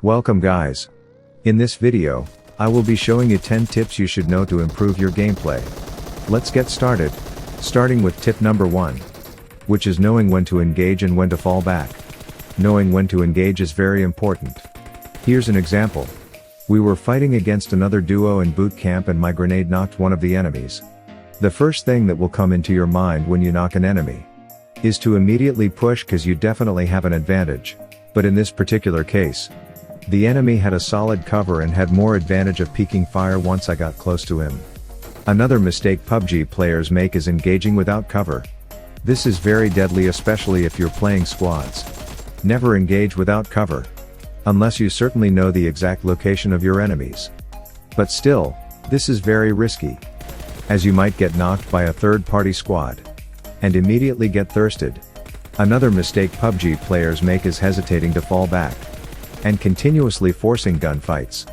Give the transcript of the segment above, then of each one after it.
Welcome guys. In this video, I will be showing you 10 tips you should know to improve your gameplay. Let's get started, starting with tip number 1. Which is knowing when to engage and when to fall back. Knowing when to engage is very important. Here's an example. We were fighting against another duo in boot camp and my grenade knocked one of the enemies. The first thing that will come into your mind when you knock an enemy is to immediately push because you definitely have an advantage. But in this particular case, the enemy had a solid cover and had more advantage of peeking fire once I got close to him. Another mistake PUBG players make is engaging without cover. This is very deadly, especially if you're playing squads. Never engage without cover. Unless you certainly know the exact location of your enemies. But still, this is very risky, as you might get knocked by a third-party squad and immediately get thirsted. Another mistake PUBG players make is hesitating to fall back and continuously forcing gunfights.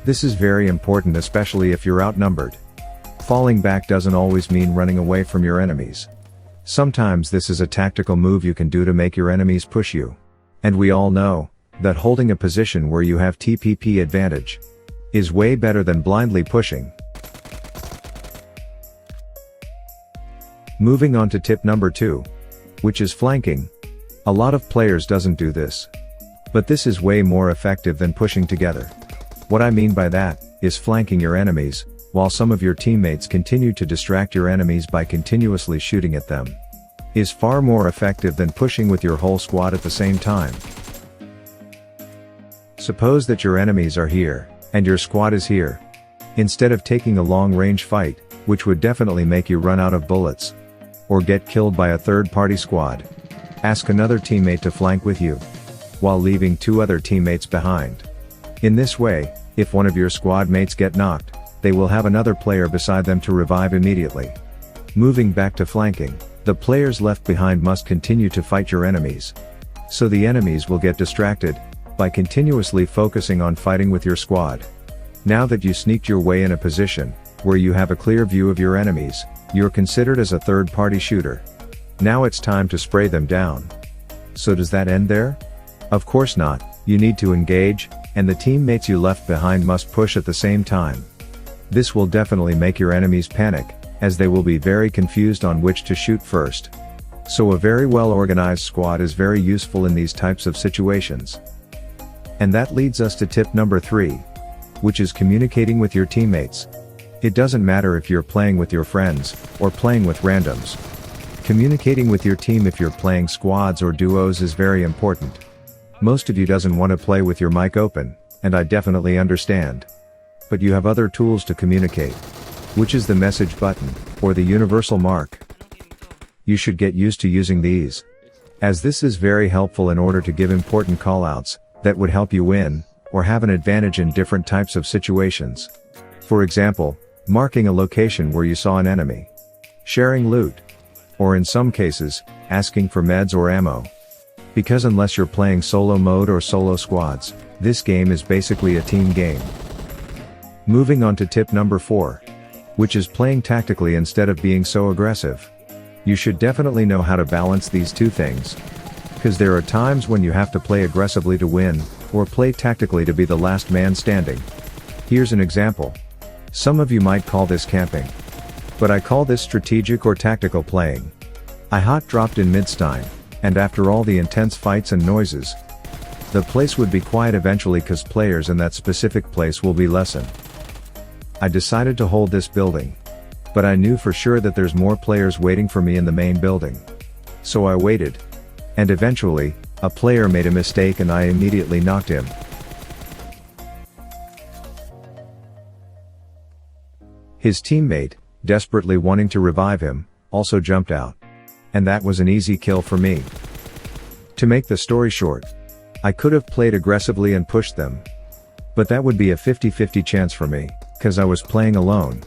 This is very important, especially if you're outnumbered. Falling back doesn't always mean running away from your enemies. Sometimes this is a tactical move you can do to make your enemies push you. And we all know that holding a position where you have TPP advantage is way better than blindly pushing. Moving on to tip number 2, which is flanking. A lot of players doesn't do this. But this is way more effective than pushing together. What I mean by that is flanking your enemies, while some of your teammates continue to distract your enemies by continuously shooting at them, is far more effective than pushing with your whole squad at the same time. Suppose that your enemies are here, and your squad is here. Instead of taking a long-range fight, which would definitely make you run out of bullets, or get killed by a third-party squad, ask another teammate to flank with you, while leaving 2 other teammates behind. In this way, if one of your squad mates get knocked, they will have another player beside them to revive immediately. Moving back to flanking, the players left behind must continue to fight your enemies. So the enemies will get distracted by continuously focusing on fighting with your squad. Now that you sneaked your way in a position where you have a clear view of your enemies, you're considered as a third-party shooter. Now it's time to spray them down. So does that end there? Of course not. You need to engage, and the teammates you left behind must push at the same time. This will definitely make your enemies panic, as they will be very confused on which to shoot first. So a very well-organized squad is very useful in these types of situations. And that leads us to tip number 3, which is communicating with your teammates. It doesn't matter if you're playing with your friends, or playing with randoms. Communicating with your team if you're playing squads or duos is very important. Most of you doesn't want to play with your mic open, and I definitely understand. But you have other tools to communicate, which is the message button, or the universal mark. You should get used to using these, as this is very helpful in order to give important callouts that would help you win, or have an advantage in different types of situations. For example, marking a location where you saw an enemy, sharing loot, or in some cases, asking for meds or ammo. Because unless you're playing solo mode or solo squads, this game is basically a team game. Moving on to tip number 4, which is playing tactically instead of being so aggressive. You should definitely know how to balance these two things, because there are times when you have to play aggressively to win, or play tactically to be the last man standing. Here's an example. Some of you might call this camping, but I call this strategic or tactical playing. I hot dropped in Midstein, and after all the intense fights and noises, the place would be quiet eventually because players in that specific place will be lessen. I decided to hold this building, but I knew for sure that there's more players waiting for me in the main building. So I waited, and eventually, a player made a mistake and I immediately knocked him. His teammate, desperately wanting to revive him, also jumped out. And that was an easy kill for me. To make the story short, I could have played aggressively and pushed them, but that would be a 50-50 chance for me, cause I was playing alone.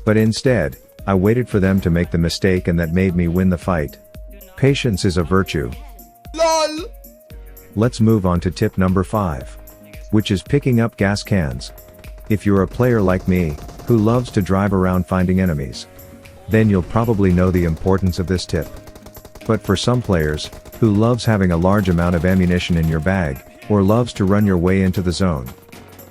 But instead, I waited for them to make the mistake and that made me win the fight. Patience is a virtue. LOL! Let's move on to tip number 5, which is picking up gas cans. If you're a player like me, who loves to drive around finding enemies, then you'll probably know the importance of this tip. But for some players, who loves having a large amount of ammunition in your bag, or loves to run your way into the zone?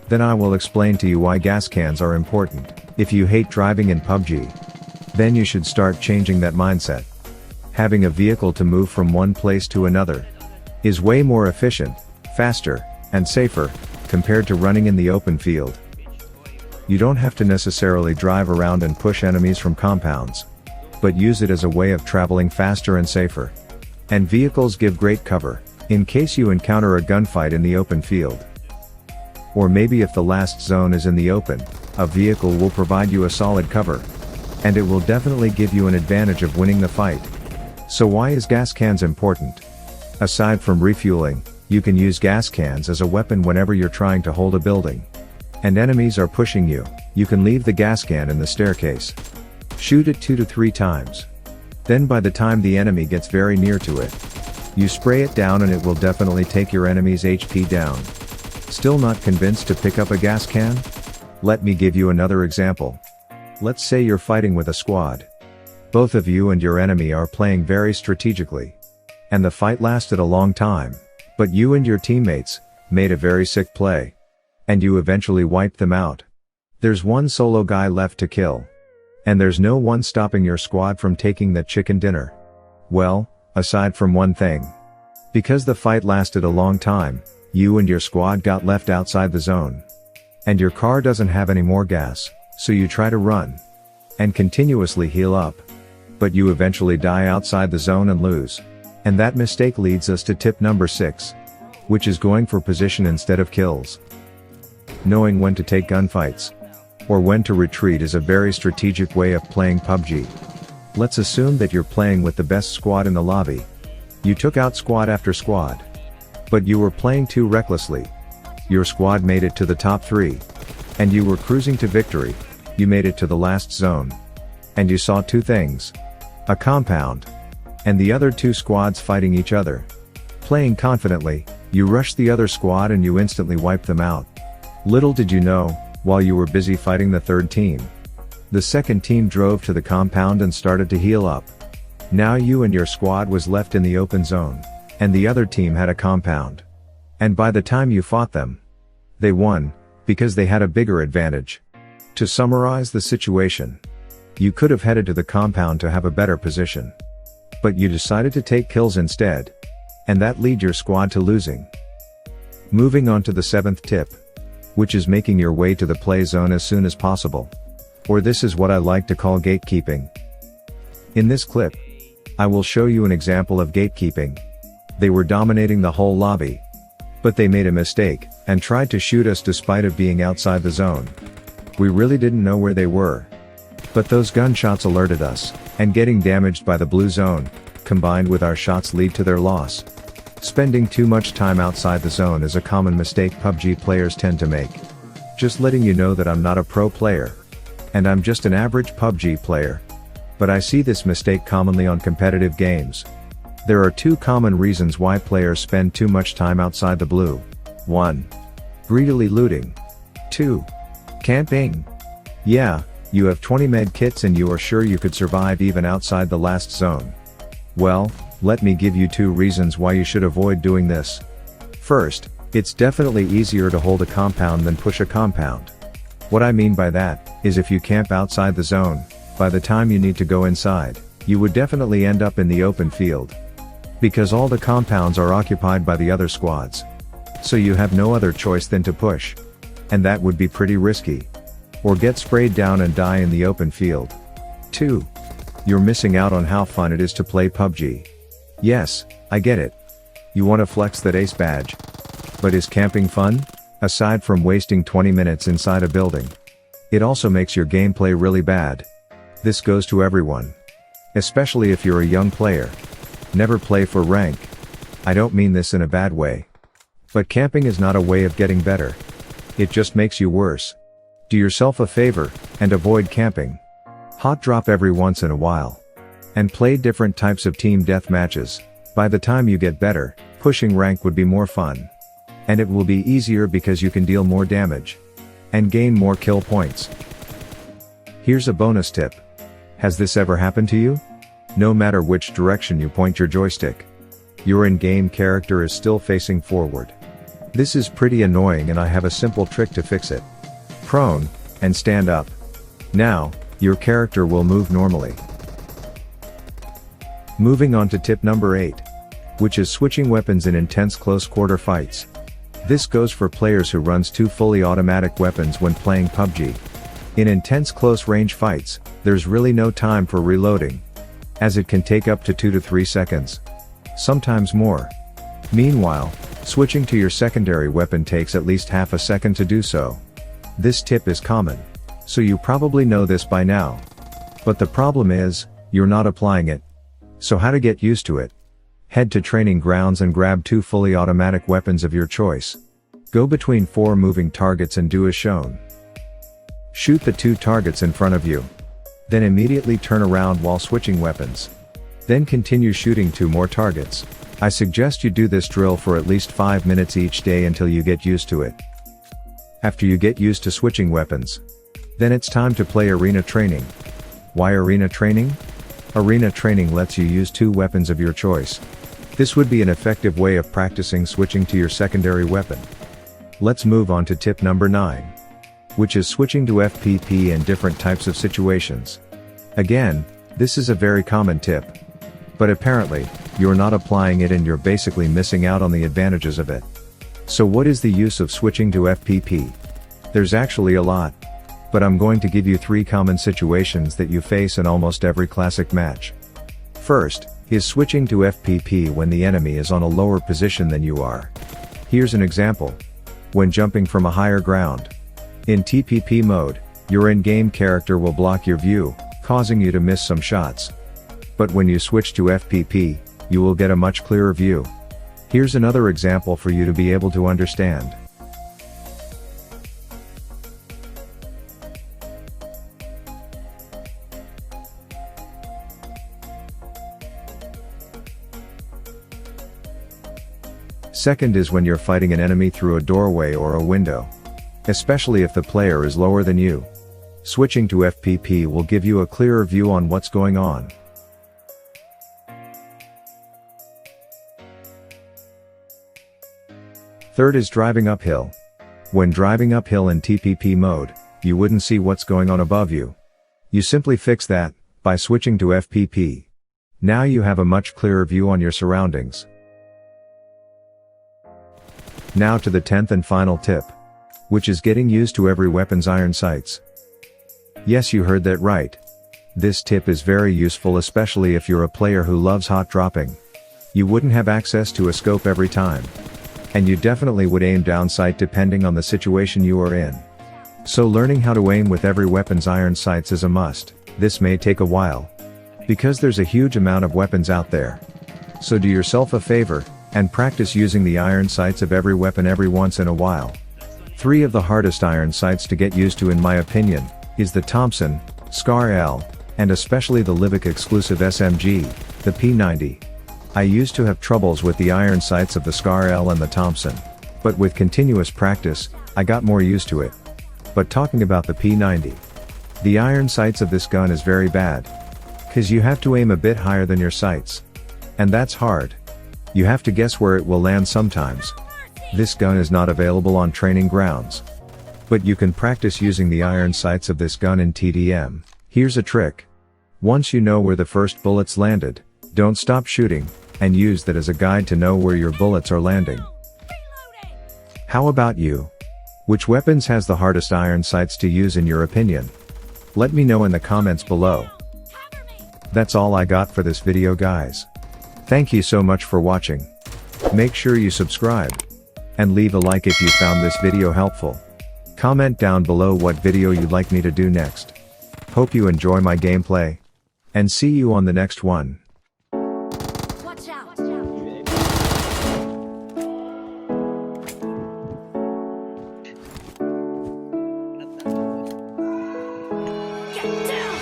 Then I will explain to you why gas cans are important. If you hate driving in PUBG, then you should start changing that mindset. Having a vehicle to move from one place to another is way more efficient, faster, and safer, compared to running in the open field. You don't have to necessarily drive around and push enemies from compounds, but use it as a way of traveling faster and safer. And vehicles give great cover, in case you encounter a gunfight in the open field. Or maybe if the last zone is in the open, a vehicle will provide you a solid cover. And it will definitely give you an advantage of winning the fight. So why is gas cans important? Aside from refueling, you can use gas cans as a weapon whenever you're trying to hold a building and enemies are pushing you. You can leave the gas can in the staircase. Shoot it 2 to 3 times. Then by the time the enemy gets very near to it, you spray it down and it will definitely take your enemy's HP down. Still not convinced to pick up a gas can? Let me give you another example. Let's say you're fighting with a squad. Both of you and your enemy are playing very strategically. And the fight lasted a long time, but you and your teammates made a very sick play. And you eventually wiped them out. There's one solo guy left to kill. And there's no one stopping your squad from taking that chicken dinner. Well, aside from one thing. Because the fight lasted a long time, you and your squad got left outside the zone. And your car doesn't have any more gas, so you try to run and continuously heal up. But you eventually die outside the zone and lose. And that mistake leads us to tip number 6. Which is going for position instead of kills. Knowing when to take gunfights or when to retreat is a very strategic way of playing PUBG. Let's assume that you're playing with the best squad in the lobby. You took out squad after squad. But you were playing too recklessly. Your squad made it to the top 3. And you were cruising to victory. You made it to the last zone. And you saw 2 things. A compound. And the other 2 squads fighting each other. Playing confidently, you rushed the other squad and you instantly wiped them out. Little did you know, while you were busy fighting the third team, the second team drove to the compound and started to heal up. Now you and your squad was left in the open zone, and the other team had a compound. And by the time you fought them, they won, because they had a bigger advantage. To summarize the situation, you could have headed to the compound to have a better position. But you decided to take kills instead. And that lead your squad to losing. Moving on to the 7th tip. Which is making your way to the play zone as soon as possible. Or this is what I like to call gatekeeping. In this clip, I will show you an example of gatekeeping. They were dominating the whole lobby. But they made a mistake, and tried to shoot us despite of being outside the zone. We really didn't know where they were. But those gunshots alerted us, and getting damaged by the blue zone, combined with our shots lead to their loss. Spending too much time outside the zone is a common mistake PUBG players tend to make. Just letting you know that I'm not a pro player. And I'm just an average PUBG player. But I see this mistake commonly on competitive games. There are 2 common reasons why players spend too much time outside the blue. 1. Greedily looting. 2. Camping. Yeah, you have 20 med kits and you are sure you could survive even outside the last zone. Well, let me give you 2 reasons why you should avoid doing this. First, it's definitely easier to hold a compound than push a compound. What I mean by that, is if you camp outside the zone, by the time you need to go inside, you would definitely end up in the open field. Because all the compounds are occupied by the other squads. So you have no other choice than to push. And that would be pretty risky. Or get sprayed down and die in the open field. 2. You're missing out on how fun it is to play PUBG. Yes, I get it. You want to flex that ace badge. But is camping fun? Aside from wasting 20 minutes inside a building, it also makes your gameplay really bad. This goes to everyone. Especially if you're a young player. Never play for rank. I don't mean this in a bad way. But camping is not a way of getting better. It just makes you worse. Do yourself a favor, and avoid camping. Hot drop every once in a while. And play different types of team death matches. By the time you get better, pushing rank would be more fun. And it will be easier because you can deal more damage. And gain more kill points. Here's a bonus tip. Has this ever happened to you? No matter which direction you point your joystick, your in-game character is still facing forward. This is pretty annoying and I have a simple trick to fix it. Prone, and stand up. Now, your character will move normally. Moving on to tip number 8. Which is switching weapons in intense close quarter fights. This goes for players who runs 2 fully automatic weapons when playing PUBG. In intense close range fights, there's really no time for reloading, as it can take up to 2 to 3 seconds. Sometimes more. Meanwhile, switching to your secondary weapon takes at least half a second to do so. This tip is common, so you probably know this by now. But the problem is, you're not applying it. So how to get used to it? Head to training grounds and grab 2 fully automatic weapons of your choice. Go between 4 moving targets and do as shown. Shoot the 2 targets in front of you. Then immediately turn around while switching weapons. Then continue shooting 2 more targets. I suggest you do this drill for at least 5 minutes each day until you get used to it. After you get used to switching weapons, then it's time to play arena training. Why arena training? Arena training lets you use 2 weapons of your choice. This would be an effective way of practicing switching to your secondary weapon. Let's move on to tip number 9. Which is switching to FPP in different types of situations. Again, this is a very common tip. But apparently, you're not applying it and you're basically missing out on the advantages of it. So what is the use of switching to FPP? There's actually a lot. But I'm going to give you 3 common situations that you face in almost every classic match. First, is switching to FPP when the enemy is on a lower position than you are. Here's an example. When jumping from a higher ground. In TPP mode, your in-game character will block your view, causing you to miss some shots. But when you switch to FPP, you will get a much clearer view. Here's another example for you to be able to understand. Second is when you're fighting an enemy through a doorway or a window. Especially if the player is lower than you. Switching to FPP will give you a clearer view on what's going on. Third is driving uphill. When driving uphill in TPP mode, you wouldn't see what's going on above you. You simply fix that by switching to FPP. Now you have a much clearer view on your surroundings. Now to the 10th and final tip. Which is getting used to every weapon's iron sights. Yes, you heard that right. This tip is very useful, especially if you're a player who loves hot dropping. You wouldn't have access to a scope every time. And you definitely would aim down sight depending on the situation you are in. So learning how to aim with every weapon's iron sights is a must. This may take a while, because there's a huge amount of weapons out there. So do yourself a favor, and practice using the iron sights of every weapon every once in a while. 3 of the hardest iron sights to get used to in my opinion, is the Thompson, SCAR L, and especially the Livic exclusive SMG, the P90. I used to have troubles with the iron sights of the SCAR L and the Thompson. But with continuous practice, I got more used to it. But talking about the P90. The iron sights of this gun is very bad. Cause you have to aim a bit higher than your sights. And that's hard. You have to guess where it will land sometimes. This gun is not available on training grounds. But you can practice using the iron sights of this gun in TDM. Here's a trick. Once you know where the first bullets landed, don't stop shooting, and use that as a guide to know where your bullets are landing. How about you? Which weapons has the hardest iron sights to use in your opinion? Let me know in the comments below. That's all I got for this video, guys. Thank you so much for watching. Make sure you subscribe. And leave a like if you found this video helpful. Comment down below what video you'd like me to do next. Hope you enjoy my gameplay. And see you on the next one. Watch out. Get down.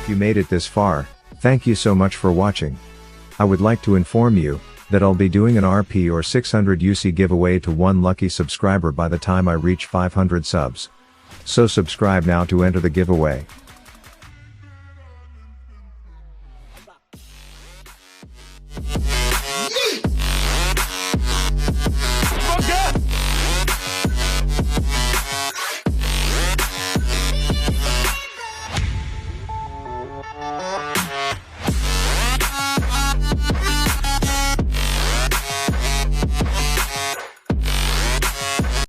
If you made it this far, thank you so much for watching. I would like to inform you that I'll be doing an RP or 600 UC giveaway to one lucky subscriber by the time I reach 500 subs. So subscribe now to enter the giveaway.